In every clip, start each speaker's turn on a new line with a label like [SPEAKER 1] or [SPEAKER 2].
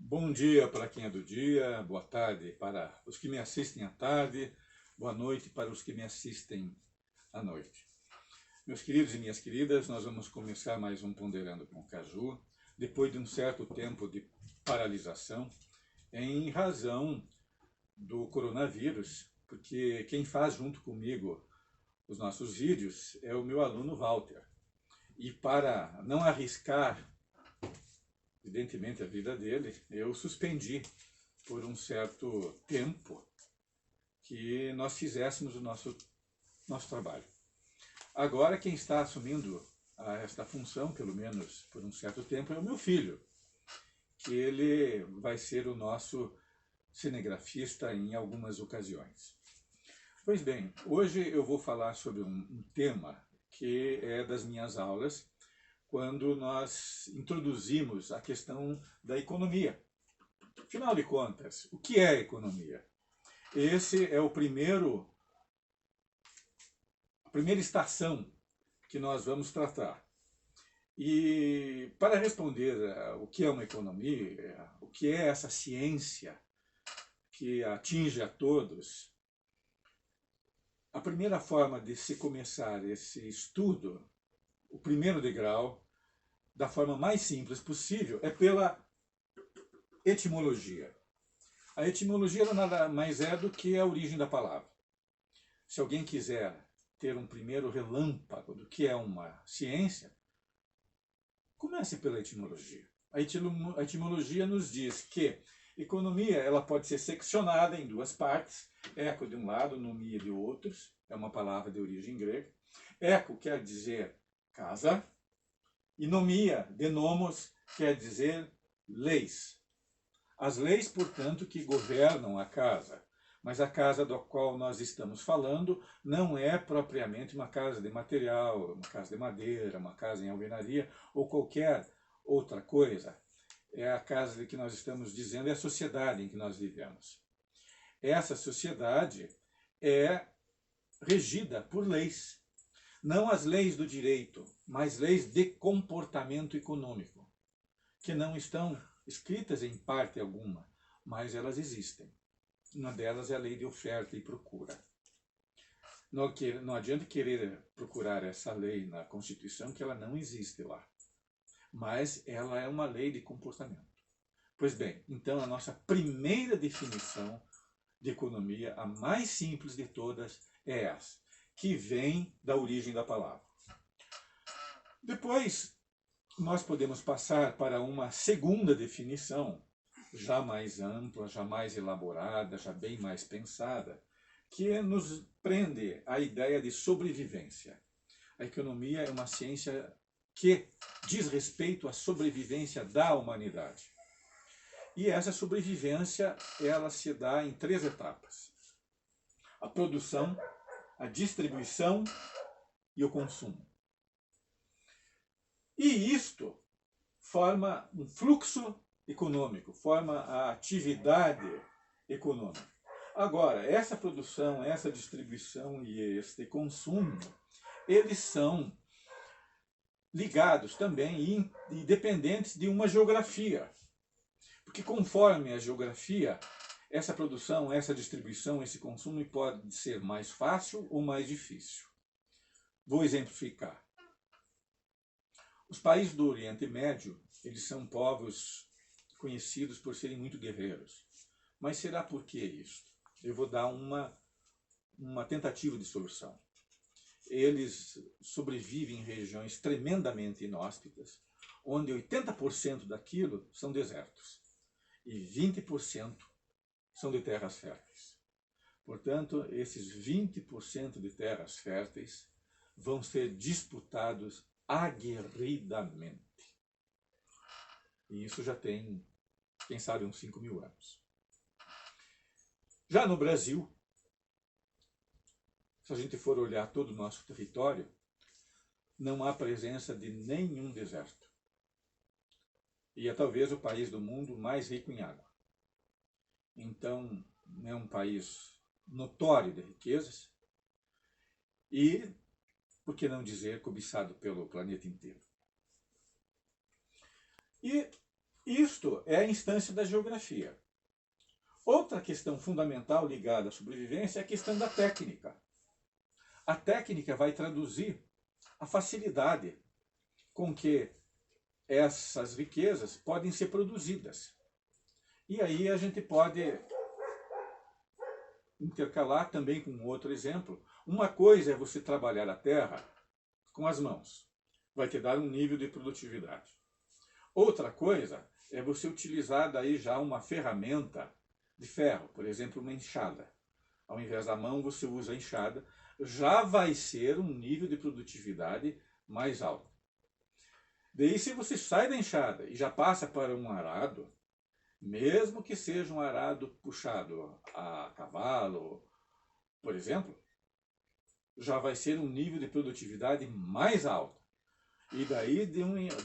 [SPEAKER 1] Bom dia para quem é do dia, boa tarde para os que me assistem à tarde, boa noite para os que me assistem à noite. Meus queridos e minhas queridas, nós vamos começar mais um Ponderando com o Caju, depois de um certo tempo de paralisação, em razão do coronavírus, porque quem faz junto comigo os nossos vídeos é o meu aluno Walter. E para não arriscar evidentemente a vida dele, eu suspendi por um certo tempo que nós fizéssemos o nosso trabalho. Agora quem está assumindo esta função, pelo menos por um certo tempo, é o meu filho, que ele vai ser o nosso cinegrafista em algumas ocasiões. Pois bem, hoje eu vou falar sobre um tema que é das minhas aulas, quando nós introduzimos a questão da economia. Afinal de contas, o que é economia? Esse é a primeira estação que nós vamos tratar. E para responder o que é uma economia, o que é essa ciência que atinge a todos, a primeira forma de se começar esse estudo, o primeiro degrau, da forma mais simples possível, é pela etimologia. A etimologia nada mais é do que a origem da palavra. Se alguém quiser ter um primeiro relâmpago do que é uma ciência, comece pela etimologia. A etimologia nos diz que economia ela pode ser seccionada em duas partes, eco de um lado, nomia de outros, é uma palavra de origem grega. Eco quer dizer casa, e nomia, de nomos, quer dizer leis. As leis, portanto, que governam a casa. Mas a casa da qual nós estamos falando não é propriamente uma casa de material, uma casa de madeira, uma casa em alvenaria ou qualquer outra coisa. É a casa de que nós estamos dizendo, é a sociedade em que nós vivemos. Essa sociedade é regida por leis. Não as leis do direito, mas leis de comportamento econômico, que não estão escritas em parte alguma, mas elas existem. Uma delas é a lei de oferta e procura. Não adianta querer procurar essa lei na Constituição, que ela não existe lá. Mas ela é uma lei de comportamento. Pois bem, então a nossa primeira definição de economia, a mais simples de todas, é essa, que vem da origem da palavra. Depois, nós podemos passar para uma segunda definição, já mais ampla, já mais elaborada, já bem mais pensada, que nos prende à ideia de sobrevivência. A economia é uma ciência que diz respeito à sobrevivência da humanidade. E essa sobrevivência, ela se dá em três etapas: a produção, a distribuição e o consumo. E isto forma um fluxo econômico, forma a atividade econômica. Agora, essa produção, essa distribuição e este consumo, eles são ligados também e dependentes de uma geografia. Porque conforme a geografia, essa produção, essa distribuição, esse consumo pode ser mais fácil ou mais difícil. Vou exemplificar. Os países do Oriente Médio, eles são povos conhecidos por serem muito guerreiros. Mas será por que isso? Eu vou dar uma tentativa de solução. Eles sobrevivem em regiões tremendamente inóspitas, onde 80% daquilo são desertos e 20% são de terras férteis. Portanto, esses 20% de terras férteis vão ser disputados aguerridamente. E isso já tem, quem sabe, uns 5.000 anos. Já no Brasil, se a gente for olhar todo o nosso território, não há presença de nenhum deserto. E é talvez o país do mundo mais rico em água. Então, é um país notório de riquezas e, por que não dizer, cobiçado pelo planeta inteiro. E Isto é a instância da geografia. Outra questão fundamental ligada à sobrevivência é a questão da técnica. A técnica vai traduzir a facilidade com que essas riquezas podem ser produzidas. E aí a gente pode intercalar também com outro exemplo. Uma coisa é você trabalhar a terra com as mãos. Vai te dar um nível de produtividade. Outra coisa é você utilizar daí já uma ferramenta de ferro, por exemplo, uma enxada. Ao invés da mão, você usa a enxada. Já vai ser um nível de produtividade mais alto. Daí, se você sai da enxada e já passa para um arado, mesmo que seja um arado puxado a cavalo, por exemplo, já vai ser um nível de produtividade mais alto. E daí, de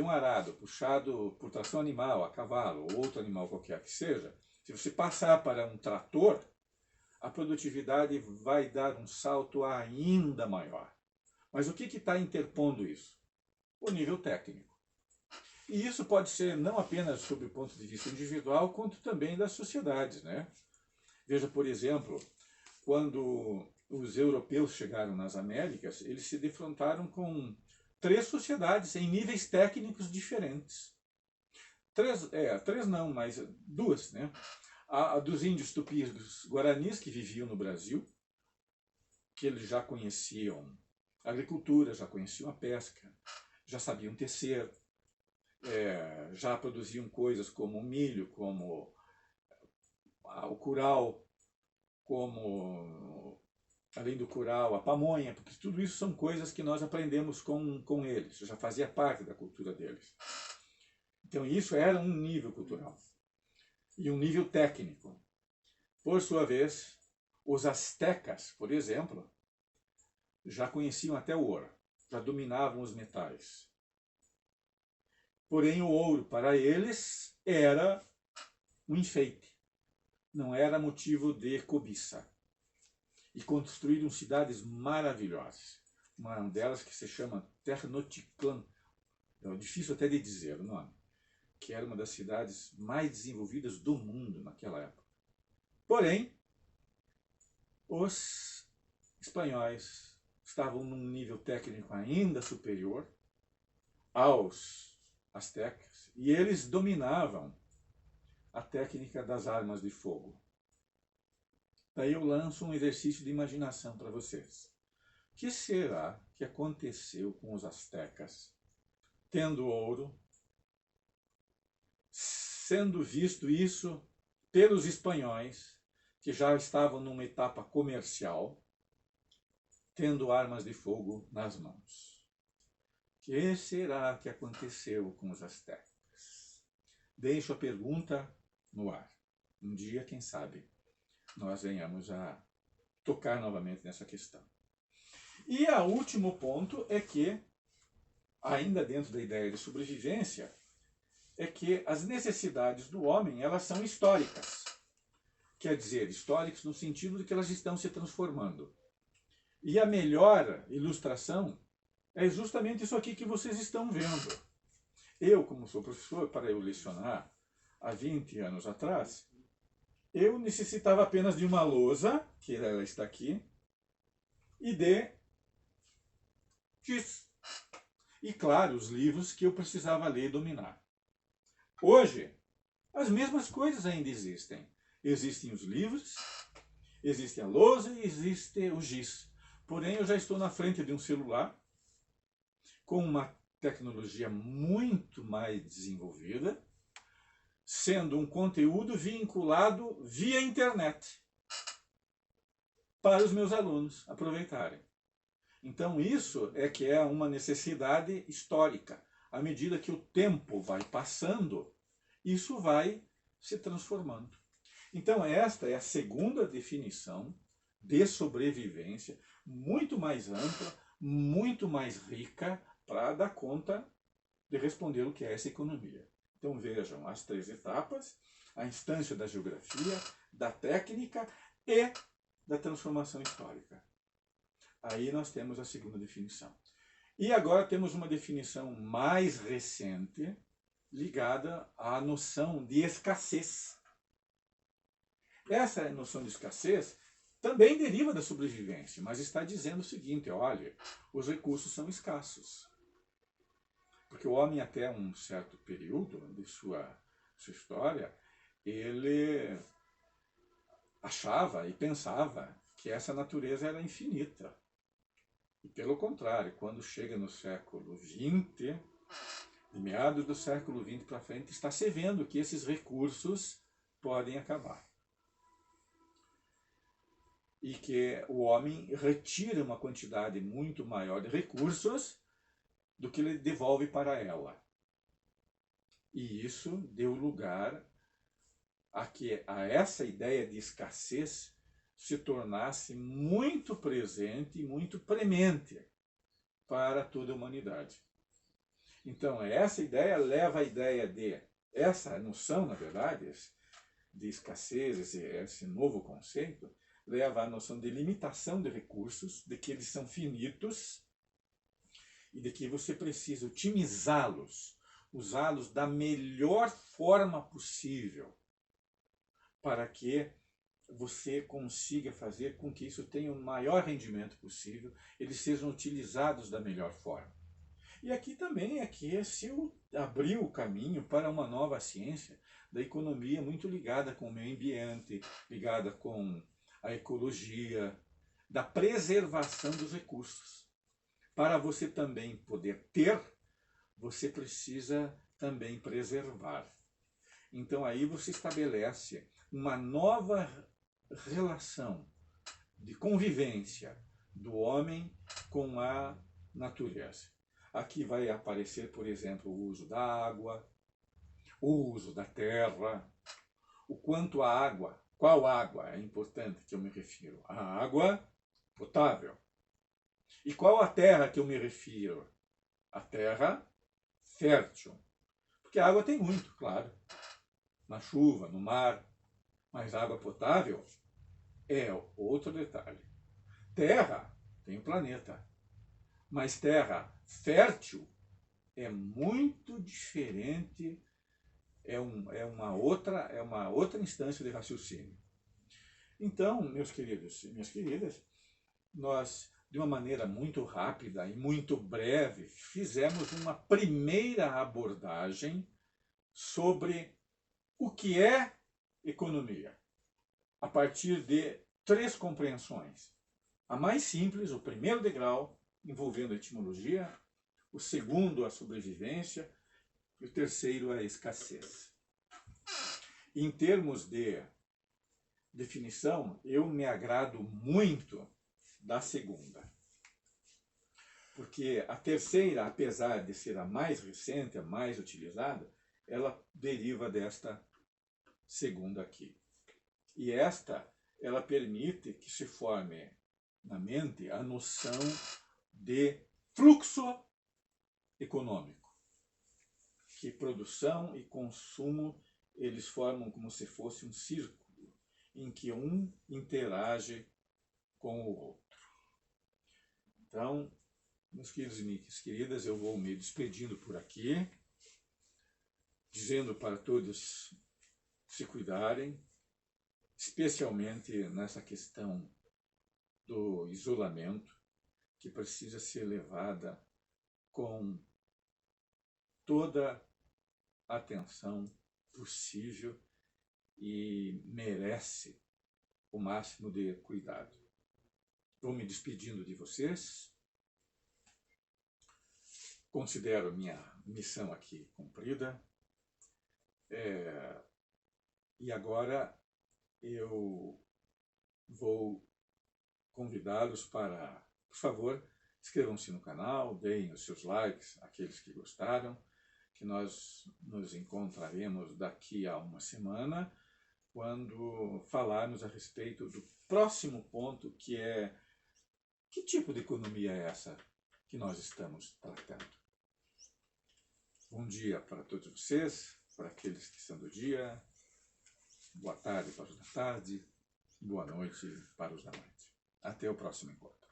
[SPEAKER 1] um arado puxado por tração animal, a cavalo, ou outro animal qualquer que seja, se você passar para um trator, a produtividade vai dar um salto ainda maior. Mas o que está interpondo isso? O nível técnico. E isso pode ser não apenas sob o ponto de vista individual, quanto também das sociedades, né? Veja, por exemplo, quando os europeus chegaram nas Américas, eles se defrontaram com 3 sociedades em níveis técnicos diferentes. Três não, mas 2, né? A dos índios tupis guaranis que viviam no Brasil, que eles já conheciam a agricultura, já conheciam a pesca, já sabiam tecer, já produziam coisas como o milho, como o curau, como, além do curau, a pamonha, porque tudo isso são coisas que nós aprendemos com eles, já fazia parte da cultura deles. Então isso era um nível cultural e um nível técnico. Por sua vez, os astecas, por exemplo, já conheciam até o ouro, já dominavam os metais. Porém, o ouro para eles era um enfeite, não era motivo de cobiça. E construíram cidades maravilhosas. Uma delas que se chama Tenochtitlan, é difícil até de dizer o nome, que era uma das cidades mais desenvolvidas do mundo naquela época. Porém, os espanhóis estavam num nível técnico ainda superior aos astecas e eles dominavam a técnica das armas de fogo. Daí eu lanço um exercício de imaginação para vocês. O que será que aconteceu com os astecas, tendo ouro, sendo visto isso pelos espanhóis, que já estavam numa etapa comercial, tendo armas de fogo nas mãos? O que será que aconteceu com os astecas? Deixo a pergunta no ar. Um dia, quem sabe, nós venhamos a tocar novamente nessa questão. E o último ponto é que, ainda dentro da ideia de sobrevivência, é que as necessidades do homem, elas são históricas. Quer dizer, históricas no sentido de que elas estão se transformando. E a melhor ilustração é justamente isso aqui que vocês estão vendo. Eu, como sou professor, para eu lecionar há 20 anos atrás, eu necessitava apenas de uma lousa, que ela está aqui, e de giz. E, claro, os livros que eu precisava ler e dominar. Hoje, as mesmas coisas ainda existem. Existem os livros, existe a lousa e existe o giz. Porém, eu já estou na frente de um celular com uma tecnologia muito mais desenvolvida, sendo um conteúdo vinculado via internet para os meus alunos aproveitarem. Então isso é que é uma necessidade histórica. À medida que o tempo vai passando, isso vai se transformando. Então esta é a segunda definição de sobrevivência, muito mais ampla, muito mais rica, para dar conta de responder o que é essa economia. Então vejam as 3 etapas: a instância da geografia, da técnica e da transformação histórica. Aí nós temos a segunda definição. E agora temos uma definição mais recente, ligada à noção de escassez. Essa noção de escassez também deriva da sobrevivência, mas está dizendo o seguinte: olha, os recursos são escassos. Porque o homem, até um certo período de sua história, ele achava e pensava que essa natureza era infinita. E pelo contrário, quando chega no século XX, de meados do século XX para frente, está se vendo que esses recursos podem acabar. E que o homem retira uma quantidade muito maior de recursos do que ele devolve para ela. E isso deu lugar a essa ideia de escassez se tornasse muito presente e muito premente para toda a humanidade. Então, essa ideia leva a ideia de, essa noção, na verdade, de escassez, esse novo conceito, leva à noção de limitação de recursos, de que eles são finitos e de que você precisa otimizá-los, usá-los da melhor forma possível para que você consiga fazer com que isso tenha o maior rendimento possível, eles sejam utilizados da melhor forma. E aqui também se abriu o caminho para uma nova ciência da economia muito ligada com o meio ambiente, ligada com a ecologia, da preservação dos recursos. Para você também poder ter, você precisa também preservar. Então aí você estabelece uma nova relação de convivência do homem com a natureza. Aqui vai aparecer, por exemplo, o uso da água, o uso da terra, o quanto a água, qual água é importante que eu me refiro? A água potável. E qual a terra que eu me refiro? A terra fértil. Porque a água tem muito, claro, na chuva, no mar, mas água potável é outro detalhe. Terra tem o planeta, mas terra fértil é muito diferente, é uma outra instância de raciocínio. Então, meus queridos e minhas queridas, nós, de uma maneira muito rápida e muito breve, fizemos uma primeira abordagem sobre o que é economia, a partir de 3 compreensões. A mais simples, o primeiro degrau, envolvendo a etimologia, o segundo, a sobrevivência, e o terceiro, a escassez. Em termos de definição, eu me agrado muito da segunda. Porque a terceira, apesar de ser a mais recente, a mais utilizada, ela deriva desta segunda aqui. E esta, ela permite que se forme na mente a noção de fluxo econômico. Que produção e consumo, eles formam como se fosse um círculo, em que um interage com o outro. Então, meus queridos e minhas queridas, eu vou me despedindo por aqui, dizendo para todos se cuidarem, especialmente nessa questão do isolamento, que precisa ser levada com toda a atenção possível e merece o máximo de cuidado. Vou me despedindo de vocês. Considero minha missão aqui cumprida. E agora eu vou convidá-los para, por favor, inscrevam-se no canal, deem os seus likes, aqueles que gostaram, que nós nos encontraremos daqui a uma semana, quando falarmos a respeito do próximo ponto, que é: que tipo de economia é essa que nós estamos tratando? Bom dia para todos vocês, para aqueles que são do dia, boa tarde para os da tarde, boa noite para os da noite. Até o próximo encontro.